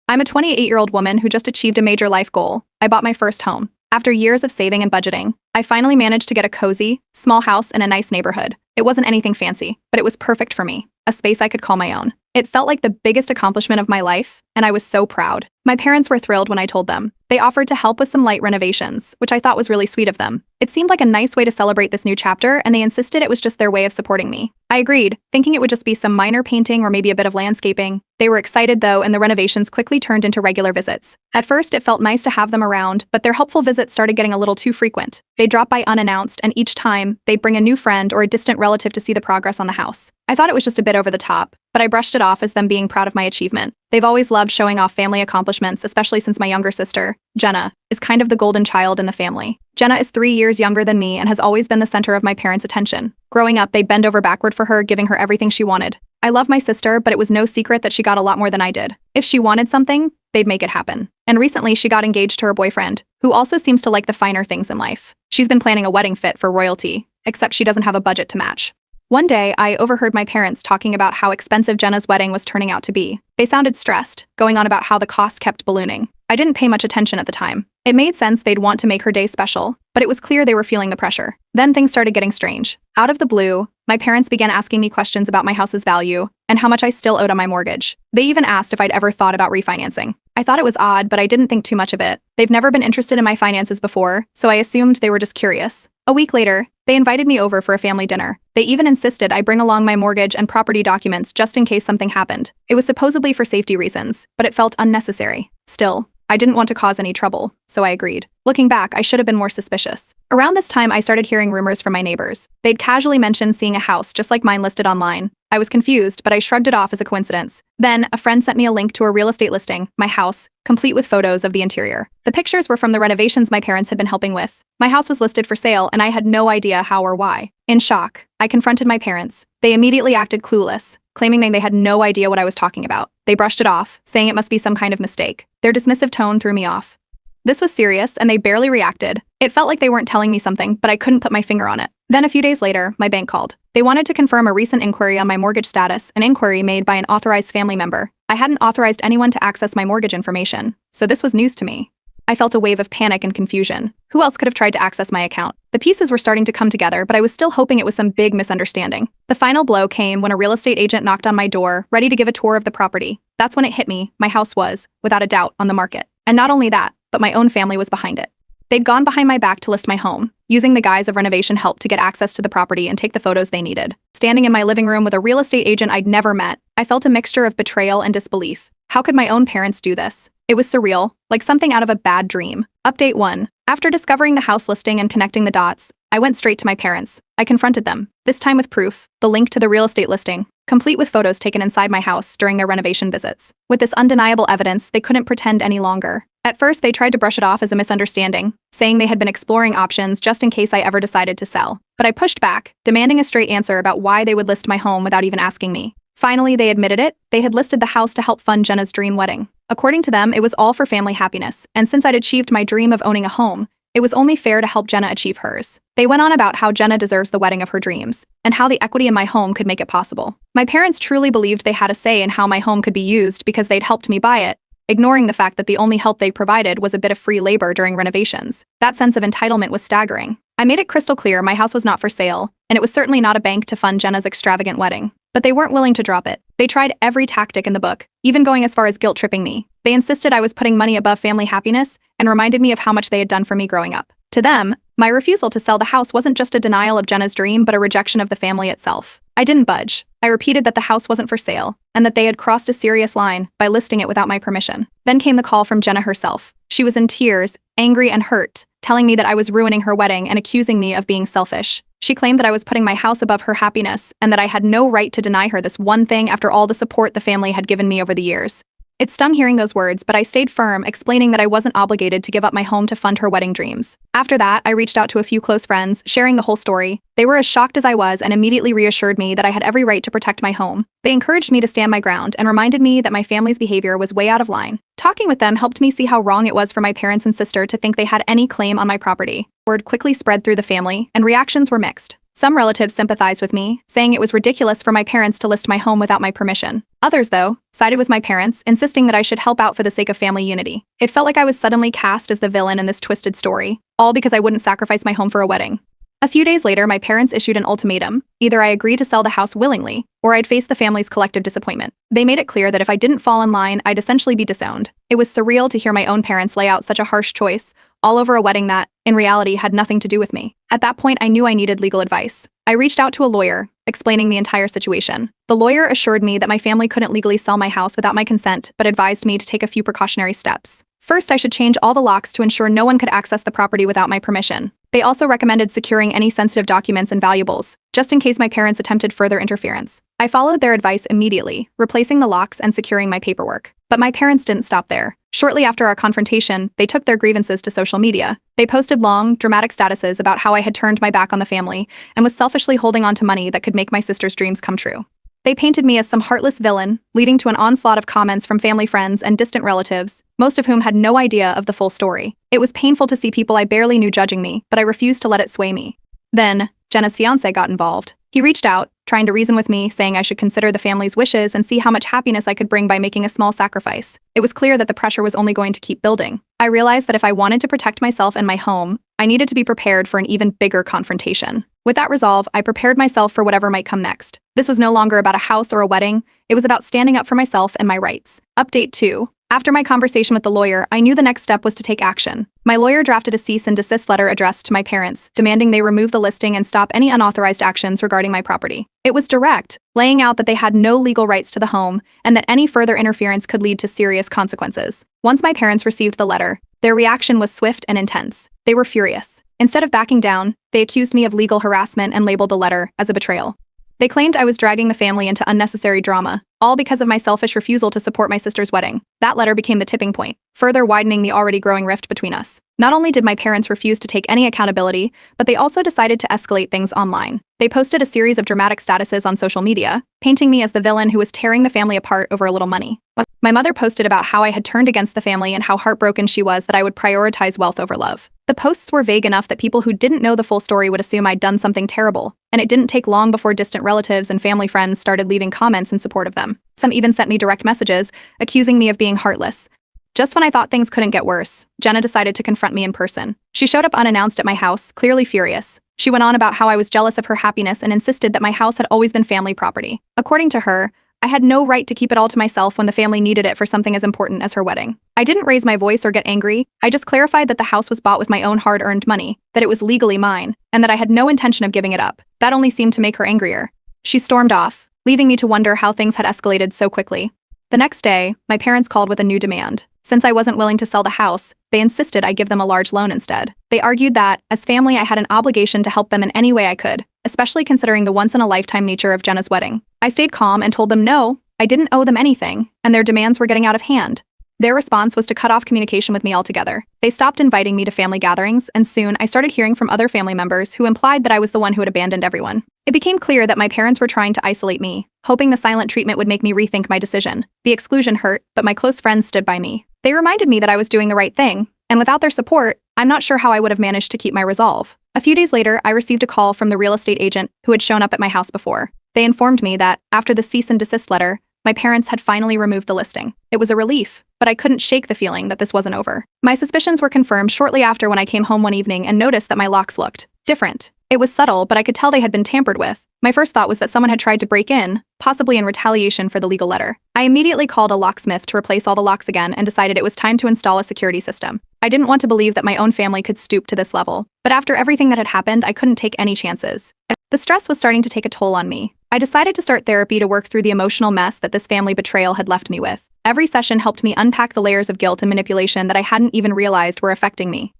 I'm a 28-year-old woman who just achieved a major life goal. I bought my first home. After years of saving and budgeting, I finally managed to get a cozy, small house in a nice neighborhood. It wasn't anything fancy, but it was perfect for me, a space I could call my own. It felt like the biggest accomplishment of my life, and I was so proud. My parents were thrilled when I told them. They offered to help with some light renovations, which I thought was really sweet of them. It seemed like a nice way to celebrate this new chapter, and they insisted it was just their way of supporting me. I agreed, thinking it would just be some minor painting or maybe a bit of landscaping. They were excited though, and the renovations quickly turned into regular visits. At first, it felt nice to have them around, but their helpful visits started getting a little too frequent. They'd drop by unannounced, and each time, they'd bring a new friend or a distant relative to see the progress on the house. I thought it was just a bit over the top, but I brushed it off as them being proud of my achievement. They've always loved showing off family accomplishments, especially since my younger sister, Jenna, is kind of the golden child in the family. Jenna is 3 years younger than me and has always been the center of my parents' attention. Growing up, they'd bend over backward for her, giving her everything she wanted. I love my sister, but it was no secret that she got a lot more than I did. If she wanted something, they'd make it happen. And recently, she got engaged to her boyfriend, who also seems to like the finer things in life. She's been planning a wedding fit for royalty, except she doesn't have a budget to match. One day, I overheard my parents talking about how expensive Jenna's wedding was turning out to be. They sounded stressed, going on about how the cost kept ballooning. I didn't pay much attention at the time. It made sense they'd want to make her day special, but it was clear they were feeling the pressure. Then things started getting strange. Out of the blue, my parents began asking me questions about my house's value and how much I still owed on my mortgage. They even asked if I'd ever thought about refinancing. I thought it was odd, but I didn't think too much of it. They've never been interested in my finances before, so I assumed they were just curious. A week later, they invited me over for a family dinner. They even insisted I bring along my mortgage and property documents just in case something happened. It was supposedly for safety reasons, but it felt unnecessary. Still, I didn't want to cause any trouble, so I agreed. Looking back, I should have been more suspicious. Around this time, I started hearing rumors from my neighbors. They'd casually mentioned seeing a house just like mine listed online. I was confused, but I shrugged it off as a coincidence. Then, a friend sent me a link to a real estate listing, my house, complete with photos of the interior. The pictures were from the renovations my parents had been helping with. My house was listed for sale, and I had no idea how or why. In shock, I confronted my parents. They immediately acted clueless, claiming they had no idea what I was talking about. They brushed it off, saying it must be some kind of mistake. Their dismissive tone threw me off. This was serious, and they barely reacted. It felt like they weren't telling me something, but I couldn't put my finger on it. Then a few days later, my bank called. They wanted to confirm a recent inquiry on my mortgage status, an inquiry made by an authorized family member. I hadn't authorized anyone to access my mortgage information, so this was news to me. I felt a wave of panic and confusion. Who else could have tried to access my account? The pieces were starting to come together, but I was still hoping it was some big misunderstanding. The final blow came when a real estate agent knocked on my door, ready to give a tour of the property. That's when it hit me. My house was, without a doubt, on the market. And not only that, but my own family was behind it. They'd gone behind my back to list my home, using the guise of renovation help to get access to the property and take the photos they needed. Standing in my living room with a real estate agent I'd never met, I felt a mixture of betrayal and disbelief. How could my own parents do this? It was surreal, like something out of a bad dream. Update 1. After discovering the house listing and connecting the dots, I went straight to my parents. I confronted them, this time with proof, the link to the real estate listing, complete with photos taken inside my house during their renovation visits. With this undeniable evidence, they couldn't pretend any longer. At first, they tried to brush it off as a misunderstanding, saying they had been exploring options just in case I ever decided to sell. But I pushed back, demanding a straight answer about why they would list my home without even asking me. Finally, they admitted it. They had listed the house to help fund Jenna's dream wedding. According to them, it was all for family happiness, and since I'd achieved my dream of owning a home, it was only fair to help Jenna achieve hers. They went on about how Jenna deserves the wedding of her dreams, and how the equity in my home could make it possible. My parents truly believed they had a say in how my home could be used because they'd helped me buy it, ignoring the fact that the only help they provided was a bit of free labor during renovations. That sense of entitlement was staggering. I made it crystal clear my house was not for sale, and it was certainly not a bank to fund Jenna's extravagant wedding. But they weren't willing to drop it. They tried every tactic in the book, even going as far as guilt-tripping me. They insisted I was putting money above family happiness and reminded me of how much they had done for me growing up. To them, my refusal to sell the house wasn't just a denial of Jenna's dream, but a rejection of the family itself. I didn't budge. I repeated that the house wasn't for sale, and that they had crossed a serious line by listing it without my permission. Then came the call from Jenna herself. She was in tears, angry and hurt, telling me that I was ruining her wedding and accusing me of being selfish. She claimed that I was putting my house above her happiness and that I had no right to deny her this one thing after all the support the family had given me over the years. It stung hearing those words, but I stayed firm, explaining that I wasn't obligated to give up my home to fund her wedding dreams. After that, I reached out to a few close friends, sharing the whole story. They were as shocked as I was and immediately reassured me that I had every right to protect my home. They encouraged me to stand my ground and reminded me that my family's behavior was way out of line. Talking with them helped me see how wrong it was for my parents and sister to think they had any claim on my property. Word quickly spread through the family, and reactions were mixed. Some relatives sympathized with me, saying it was ridiculous for my parents to list my home without my permission. Others, though, sided with my parents, insisting that I should help out for the sake of family unity. It felt like I was suddenly cast as the villain in this twisted story, all because I wouldn't sacrifice my home for a wedding. A few days later, my parents issued an ultimatum. Either I agreed to sell the house willingly, or I'd face the family's collective disappointment. They made it clear that if I didn't fall in line, I'd essentially be disowned. It was surreal to hear my own parents lay out such a harsh choice, all over a wedding that, in reality, had nothing to do with me. At that point, I knew I needed legal advice. I reached out to a lawyer, explaining the entire situation. The lawyer assured me that my family couldn't legally sell my house without my consent, but advised me to take a few precautionary steps. First, I should change all the locks to ensure no one could access the property without my permission. They also recommended securing any sensitive documents and valuables, just in case my parents attempted further interference. I followed their advice immediately, replacing the locks and securing my paperwork. But my parents didn't stop there. Shortly after our confrontation, they took their grievances to social media. They posted long, dramatic statuses about how I had turned my back on the family and was selfishly holding on to money that could make my sister's dreams come true. They painted me as some heartless villain, leading to an onslaught of comments from family friends and distant relatives, most of whom had no idea of the full story. It was painful to see people I barely knew judging me, but I refused to let it sway me. Then, Jenna's fiancé got involved. He reached out, trying to reason with me, saying I should consider the family's wishes and see how much happiness I could bring by making a small sacrifice. It was clear that the pressure was only going to keep building. I realized that if I wanted to protect myself and my home, I needed to be prepared for an even bigger confrontation. With that resolve, I prepared myself for whatever might come next. This was no longer about a house or a wedding. It was about standing up for myself and my rights. Update 2. After my conversation with the lawyer, I knew the next step was to take action. My lawyer drafted a cease and desist letter addressed to my parents, demanding they remove the listing and stop any unauthorized actions regarding my property. It was direct, laying out that they had no legal rights to the home and that any further interference could lead to serious consequences. Once my parents received the letter, their reaction was swift and intense. They were furious. Instead of backing down, they accused me of legal harassment and labeled the letter as a betrayal. They claimed I was dragging the family into unnecessary drama, all because of my selfish refusal to support my sister's wedding. That letter became the tipping point, further widening the already growing rift between us. Not only did my parents refuse to take any accountability, but they also decided to escalate things online. They posted a series of dramatic statuses on social media, painting me as the villain who was tearing the family apart over a little money. My mother posted about how I had turned against the family and how heartbroken she was that I would prioritize wealth over love. The posts were vague enough that people who didn't know the full story would assume I'd done something terrible, and it didn't take long before distant relatives and family friends started leaving comments in support of them. Some even sent me direct messages, accusing me of being heartless. Just when I thought things couldn't get worse, Jenna decided to confront me in person. She showed up unannounced at my house, clearly furious. She went on about how I was jealous of her happiness and insisted that my house had always been family property. According to her, I had no right to keep it all to myself when the family needed it for something as important as her wedding. I didn't raise my voice or get angry. I just clarified that the house was bought with my own hard-earned money, that it was legally mine, and that I had no intention of giving it up. That only seemed to make her angrier. She stormed off, leaving me to wonder how things had escalated so quickly. The next day, my parents called with a new demand. Since I wasn't willing to sell the house, they insisted I give them a large loan instead. They argued that, as family, I had an obligation to help them in any way I could, especially considering the once-in-a-lifetime nature of Jenna's wedding. I stayed calm and told them no, I didn't owe them anything, and their demands were getting out of hand. Their response was to cut off communication with me altogether. They stopped inviting me to family gatherings, and soon I started hearing from other family members who implied that I was the one who had abandoned everyone. It became clear that my parents were trying to isolate me, hoping the silent treatment would make me rethink my decision. The exclusion hurt, but my close friends stood by me. They reminded me that I was doing the right thing, and without their support, I'm not sure how I would have managed to keep my resolve. A few days later, I received a call from the real estate agent who had shown up at my house before. They informed me that, after the cease and desist letter, my parents had finally removed the listing. It was a relief, but I couldn't shake the feeling that this wasn't over. My suspicions were confirmed shortly after when I came home one evening and noticed that my locks looked different. It was subtle, but I could tell they had been tampered with. My first thought was that someone had tried to break in, possibly in retaliation for the legal letter. I immediately called a locksmith to replace all the locks again and decided it was time to install a security system. I didn't want to believe that my own family could stoop to this level, but after everything that had happened, I couldn't take any chances. The stress was starting to take a toll on me. I decided to start therapy to work through the emotional mess that this family betrayal had left me with. Every session helped me unpack the layers of guilt and manipulation that I hadn't even realized were affecting me.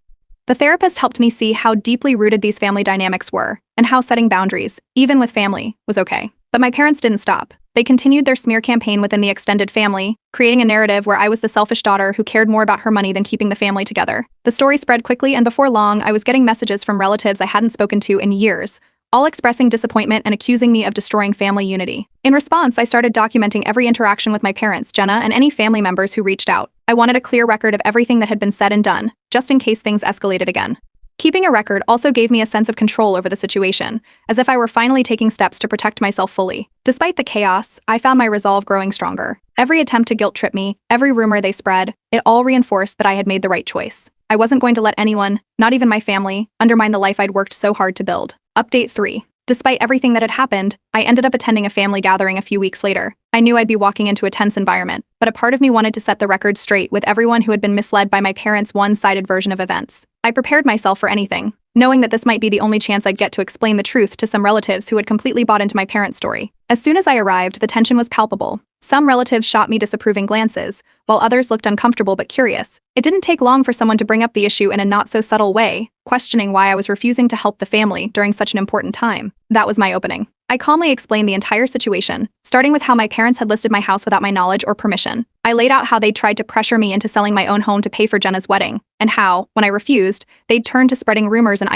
The therapist helped me see how deeply rooted these family dynamics were, and how setting boundaries, even with family, was okay. But my parents didn't stop. They continued their smear campaign within the extended family, creating a narrative where I was the selfish daughter who cared more about her money than keeping the family together. The story spread quickly, and before long, I was getting messages from relatives I hadn't spoken to in years, all expressing disappointment and accusing me of destroying family unity. In response, I started documenting every interaction with my parents, Jenna, and any family members who reached out. I wanted a clear record of everything that had been said and done, just in case things escalated again. Keeping a record also gave me a sense of control over the situation, as if I were finally taking steps to protect myself fully. Despite the chaos, I found my resolve growing stronger. Every attempt to guilt-trip me, every rumor they spread, it all reinforced that I had made the right choice. I wasn't going to let anyone, not even my family, undermine the life I'd worked so hard to build. Update 3. Despite everything that had happened, I ended up attending a family gathering a few weeks later. I knew I'd be walking into a tense environment, but a part of me wanted to set the record straight with everyone who had been misled by my parents' one-sided version of events. I prepared myself for anything, knowing that this might be the only chance I'd get to explain the truth to some relatives who had completely bought into my parents' story. As soon as I arrived, the tension was palpable. Some relatives shot me disapproving glances, while others looked uncomfortable but curious. It didn't take long for someone to bring up the issue in a not-so-subtle way, questioning why I was refusing to help the family during such an important time. That was my opening. I calmly explained the entire situation, starting with how my parents had listed my house without my knowledge or permission. I laid out how they tried to pressure me into selling my own home to pay for Jenna's wedding, and how, when I refused, they'd turned to spreading rumors and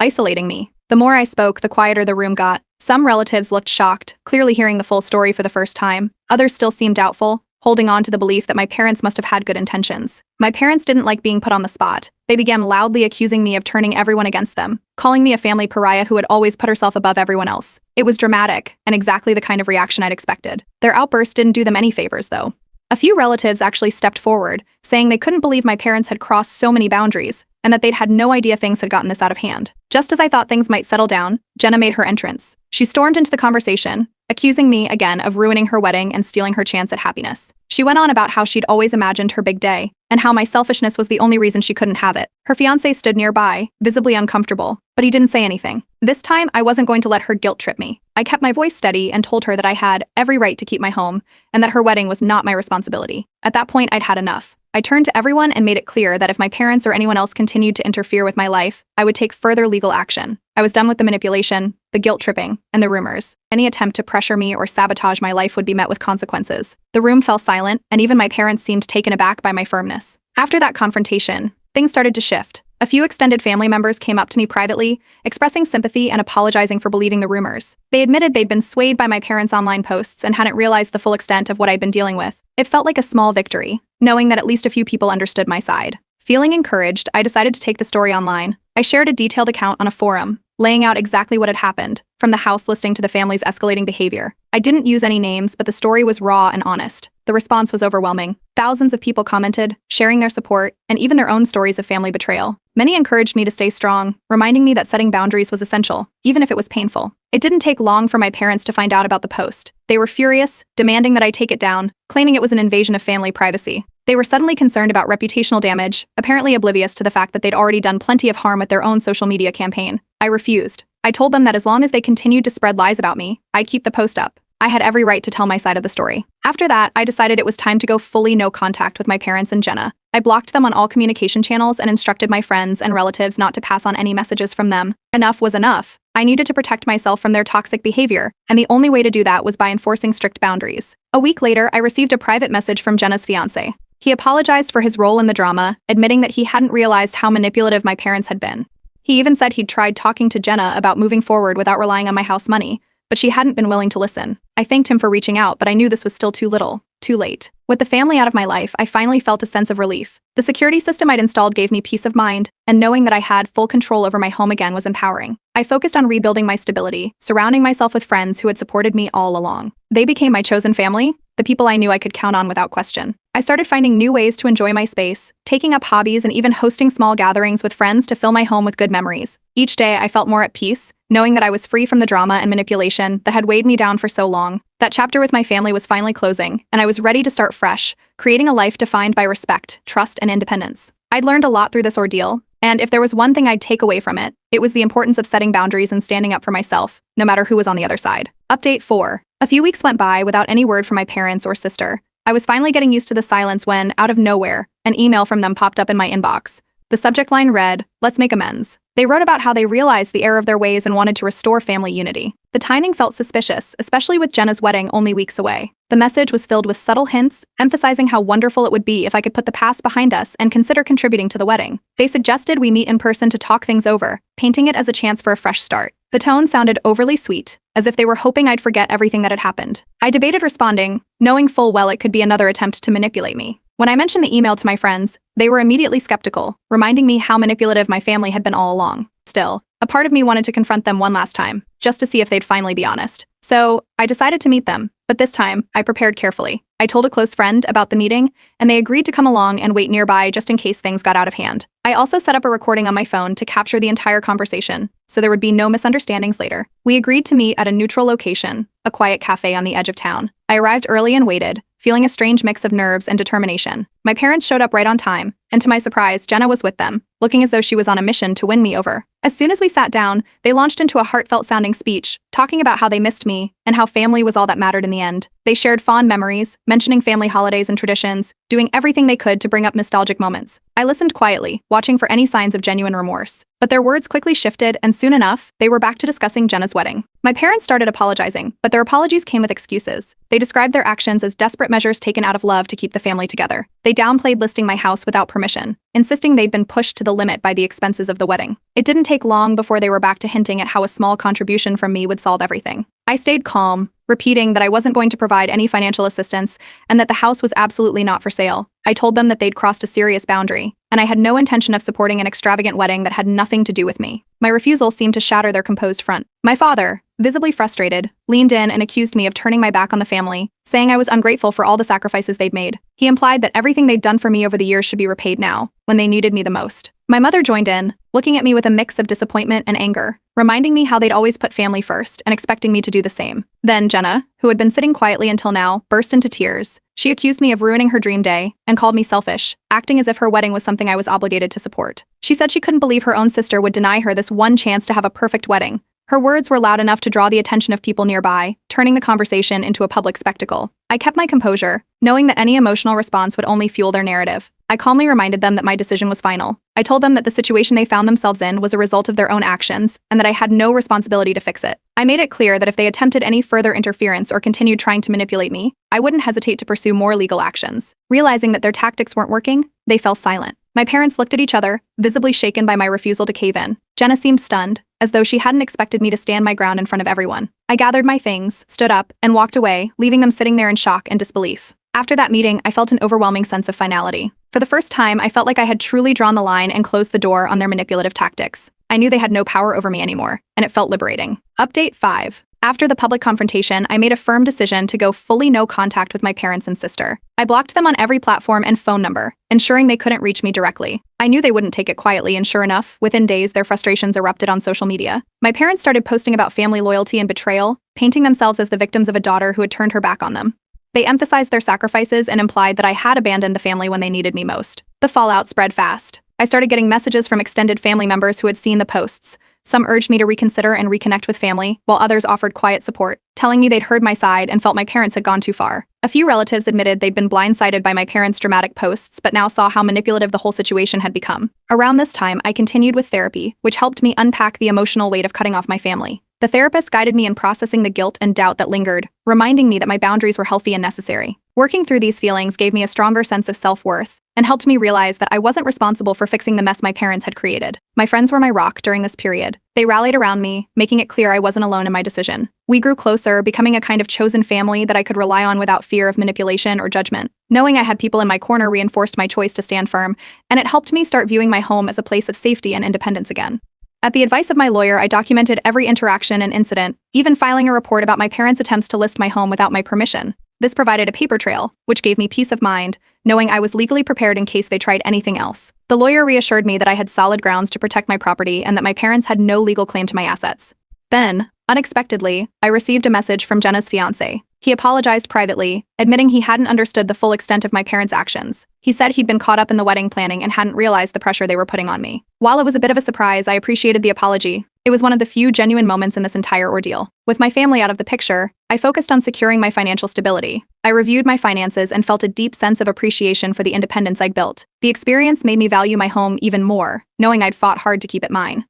isolating me. The more I spoke, the quieter the room got. Some relatives looked shocked, clearly hearing the full story for the first time. Others still seemed doubtful, holding on to the belief that my parents must have had good intentions. My parents didn't like being put on the spot. They began loudly accusing me of turning everyone against them, calling me a family pariah who had always put herself above everyone else. It was dramatic, and exactly the kind of reaction I'd expected. Their outburst didn't do them any favors, though. A few relatives actually stepped forward, saying they couldn't believe my parents had crossed so many boundaries, and that they'd had no idea things had gotten this out of hand. Just as I thought things might settle down, Jenna made her entrance. She stormed into the conversation, accusing me again of ruining her wedding and stealing her chance at happiness. She went on about how she'd always imagined her big day, and how my selfishness was the only reason she couldn't have it. Her fiancé stood nearby, visibly uncomfortable, but he didn't say anything. This time, I wasn't going to let her guilt-trip me. I kept my voice steady and told her that I had every right to keep my home, and that her wedding was not my responsibility. At that point, I'd had enough. I turned to everyone and made it clear that if my parents or anyone else continued to interfere with my life, I would take further legal action. I was done with the manipulation, the guilt-tripping, and the rumors. Any attempt to pressure me or sabotage my life would be met with consequences. The room fell silent, and even my parents seemed taken aback by my firmness. After that confrontation, things started to shift. A few extended family members came up to me privately, expressing sympathy and apologizing for believing the rumors. They admitted they'd been swayed by my parents' online posts and hadn't realized the full extent of what I'd been dealing with. It felt like a small victory, knowing that at least a few people understood my side. Feeling encouraged, I decided to take the story online. I shared a detailed account on a forum, laying out exactly what had happened, from the house listing to the family's escalating behavior. I didn't use any names, but the story was raw and honest. The response was overwhelming. Thousands of people commented, sharing their support, and even their own stories of family betrayal. Many encouraged me to stay strong, reminding me that setting boundaries was essential, even if it was painful. It didn't take long for my parents to find out about the post. They were furious, demanding that I take it down, claiming it was an invasion of family privacy. They were suddenly concerned about reputational damage, apparently oblivious to the fact that they'd already done plenty of harm with their own social media campaign. I refused. I told them that as long as they continued to spread lies about me, I'd keep the post up. I had every right to tell my side of the story. After that, I decided it was time to go fully no contact with my parents and Jenna. I blocked them on all communication channels and instructed my friends and relatives not to pass on any messages from them. Enough was enough. I needed to protect myself from their toxic behavior, and the only way to do that was by enforcing strict boundaries. A week later, I received a private message from Jenna's fiancé. He apologized for his role in the drama, admitting that he hadn't realized how manipulative my parents had been. He even said he'd tried talking to Jenna about moving forward without relying on my house money, but she hadn't been willing to listen. I thanked him for reaching out, but I knew this was still too little, too late. With the family out of my life, I finally felt a sense of relief. The security system I'd installed gave me peace of mind, and knowing that I had full control over my home again was empowering. I focused on rebuilding my stability, surrounding myself with friends who had supported me all along. They became my chosen family, the people I knew I could count on without question. I started finding new ways to enjoy my space, taking up hobbies and even hosting small gatherings with friends to fill my home with good memories. Each day, I felt more at peace, knowing that I was free from the drama and manipulation that had weighed me down for so long. That chapter with my family was finally closing, and I was ready to start fresh, creating a life defined by respect, trust, and independence. I'd learned a lot through this ordeal, and if there was one thing I'd take away from it, it was the importance of setting boundaries and standing up for myself, no matter who was on the other side. Update 4. A few weeks went by without any word from my parents or sister. I was finally getting used to the silence when, out of nowhere, an email from them popped up in my inbox. The subject line read, "Let's make amends." They wrote about how they realized the error of their ways and wanted to restore family unity. The timing felt suspicious, especially with Jenna's wedding only weeks away. The message was filled with subtle hints, emphasizing how wonderful it would be if I could put the past behind us and consider contributing to the wedding. They suggested we meet in person to talk things over, painting it as a chance for a fresh start. The tone sounded overly sweet, as if they were hoping I'd forget everything that had happened. I debated responding, knowing full well it could be another attempt to manipulate me. When I mentioned the email to my friends, They were immediately skeptical, reminding me how manipulative my family had been all along. Still, a part of me wanted to confront them one last time, just to see if they'd finally be honest. So, I decided to meet them, but this time, I prepared carefully. I told a close friend about the meeting, and they agreed to come along and wait nearby just in case things got out of hand. I also set up a recording on my phone to capture the entire conversation, so there would be no misunderstandings later. We agreed to meet at a neutral location, a quiet cafe on the edge of town. I arrived early and waited, feeling a strange mix of nerves and determination. My parents showed up right on time, and to my surprise, Jenna was with them, looking as though she was on a mission to win me over. As soon as we sat down, they launched into a heartfelt-sounding speech, talking about how they missed me and how family was all that mattered in the end. They shared fond memories, mentioning family holidays and traditions, doing everything they could to bring up nostalgic moments. I listened quietly, watching for any signs of genuine remorse. But their words quickly shifted, and soon enough, they were back to discussing Jenna's wedding. My parents started apologizing, but their apologies came with excuses. They described their actions as desperate measures taken out of love to keep the family together. They downplayed listing my house without permission, insisting they'd been pushed to the limit by the expenses of the wedding. It didn't take long before they were back to hinting at how a small contribution from me would solve everything. I stayed calm, repeating that I wasn't going to provide any financial assistance and that the house was absolutely not for sale. I told them that they'd crossed a serious boundary, and I had no intention of supporting an extravagant wedding that had nothing to do with me. My refusal seemed to shatter their composed front. My father, visibly frustrated, leaned in and accused me of turning my back on the family, saying I was ungrateful for all the sacrifices they'd made. He implied that everything they'd done for me over the years should be repaid now, when they needed me the most. My mother joined in, looking at me with a mix of disappointment and anger, reminding me how they'd always put family first and expecting me to do the same. Then Jenna, who had been sitting quietly until now, burst into tears. She accused me of ruining her dream day and called me selfish, acting as if her wedding was something I was obligated to support. She said she couldn't believe her own sister would deny her this one chance to have a perfect wedding. Her words were loud enough to draw the attention of people nearby, turning the conversation into a public spectacle. I kept my composure, knowing that any emotional response would only fuel their narrative. I calmly reminded them that my decision was final. I told them that the situation they found themselves in was a result of their own actions, and that I had no responsibility to fix it. I made it clear that if they attempted any further interference or continued trying to manipulate me, I wouldn't hesitate to pursue more legal actions. Realizing that their tactics weren't working, they fell silent. My parents looked at each other, visibly shaken by my refusal to cave in. Jenna seemed stunned, as though she hadn't expected me to stand my ground in front of everyone. I gathered my things, stood up, and walked away, leaving them sitting there in shock and disbelief. After that meeting, I felt an overwhelming sense of finality. For the first time, I felt like I had truly drawn the line and closed the door on their manipulative tactics. I knew they had no power over me anymore, and it felt liberating. Update 5. After the public confrontation, I made a firm decision to go fully no contact with my parents and sister. I blocked them on every platform and phone number, ensuring they couldn't reach me directly. I knew they wouldn't take it quietly, and sure enough, within days, their frustrations erupted on social media. My parents started posting about family loyalty and betrayal, painting themselves as the victims of a daughter who had turned her back on them. They emphasized their sacrifices and implied that I had abandoned the family when they needed me most. The fallout spread fast. I started getting messages from extended family members who had seen the posts. Some urged me to reconsider and reconnect with family, while others offered quiet support, telling me they'd heard my side and felt my parents had gone too far. A few relatives admitted they'd been blindsided by my parents' dramatic posts, but now saw how manipulative the whole situation had become. Around this time, I continued with therapy, which helped me unpack the emotional weight of cutting off my family. The therapist guided me in processing the guilt and doubt that lingered, reminding me that my boundaries were healthy and necessary. Working through these feelings gave me a stronger sense of self-worth and helped me realize that I wasn't responsible for fixing the mess my parents had created. My friends were my rock during this period. They rallied around me, making it clear I wasn't alone in my decision. We grew closer, becoming a kind of chosen family that I could rely on without fear of manipulation or judgment. Knowing I had people in my corner reinforced my choice to stand firm, and it helped me start viewing my home as a place of safety and independence again. At the advice of my lawyer, I documented every interaction and incident, even filing a report about my parents' attempts to list my home without my permission. This provided a paper trail, which gave me peace of mind, knowing I was legally prepared in case they tried anything else. The lawyer reassured me that I had solid grounds to protect my property and that my parents had no legal claim to my assets. Then, unexpectedly, I received a message from Jenna's fiancé. He apologized privately, admitting he hadn't understood the full extent of my parents' actions. He said he'd been caught up in the wedding planning and hadn't realized the pressure they were putting on me. While it was a bit of a surprise, I appreciated the apology. It was one of the few genuine moments in this entire ordeal. With my family out of the picture, I focused on securing my financial stability. I reviewed my finances and felt a deep sense of appreciation for the independence I'd built. The experience made me value my home even more, knowing I'd fought hard to keep it mine.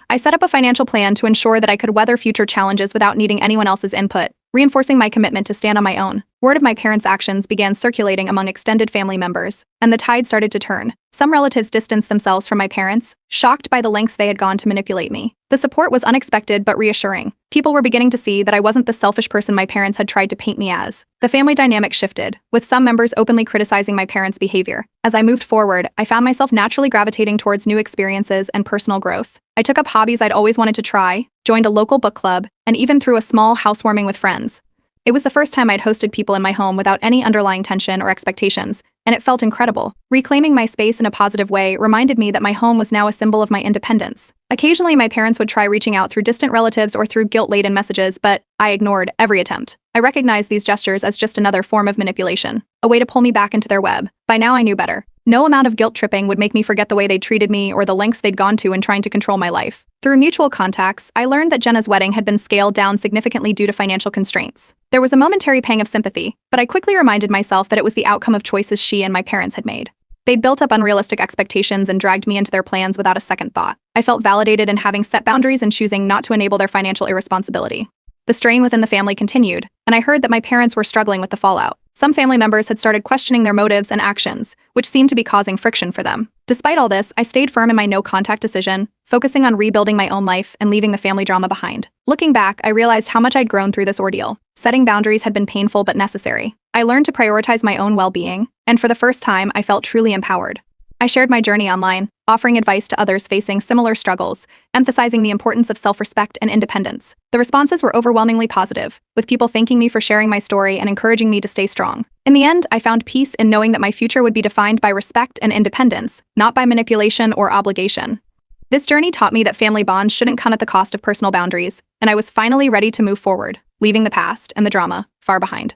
I set up a financial plan to ensure that I could weather future challenges without needing anyone else's input, reinforcing my commitment to stand on my own. Word of my parents' actions began circulating among extended family members, and the tide started to turn. Some relatives distanced themselves from my parents, shocked by the lengths they had gone to manipulate me. The support was unexpected but reassuring. People were beginning to see that I wasn't the selfish person my parents had tried to paint me as. The family dynamic shifted, with some members openly criticizing my parents' behavior. As I moved forward, I found myself naturally gravitating towards new experiences and personal growth. I took up hobbies I'd always wanted to try, joined a local book club, and even threw a small housewarming with friends. It was the first time I'd hosted people in my home without any underlying tension or expectations, and it felt incredible. Reclaiming my space in a positive way reminded me that my home was now a symbol of my independence. Occasionally, my parents would try reaching out through distant relatives or through guilt-laden messages, but I ignored every attempt. I recognized these gestures as just another form of manipulation, a way to pull me back into their web. By now, I knew better. No amount of guilt-tripping would make me forget the way they'd treated me or the lengths they'd gone to in trying to control my life. Through mutual contacts, I learned that Jenna's wedding had been scaled down significantly due to financial constraints. There was a momentary pang of sympathy, but I quickly reminded myself that it was the outcome of choices she and my parents had made. They'd built up unrealistic expectations and dragged me into their plans without a second thought. I felt validated in having set boundaries and choosing not to enable their financial irresponsibility. The strain within the family continued, and I heard that my parents were struggling with the fallout. Some family members had started questioning their motives and actions, which seemed to be causing friction for them. Despite all this, I stayed firm in my no-contact decision, focusing on rebuilding my own life and leaving the family drama behind. Looking back, I realized how much I'd grown through this ordeal. Setting boundaries had been painful but necessary. I learned to prioritize my own well-being, and for the first time, I felt truly empowered. I shared my journey online, offering advice to others facing similar struggles, emphasizing the importance of self-respect and independence. The responses were overwhelmingly positive, with people thanking me for sharing my story and encouraging me to stay strong. In the end, I found peace in knowing that my future would be defined by respect and independence, not by manipulation or obligation. This journey taught me that family bonds shouldn't come at the cost of personal boundaries, and I was finally ready to move forward, leaving the past and the drama far behind.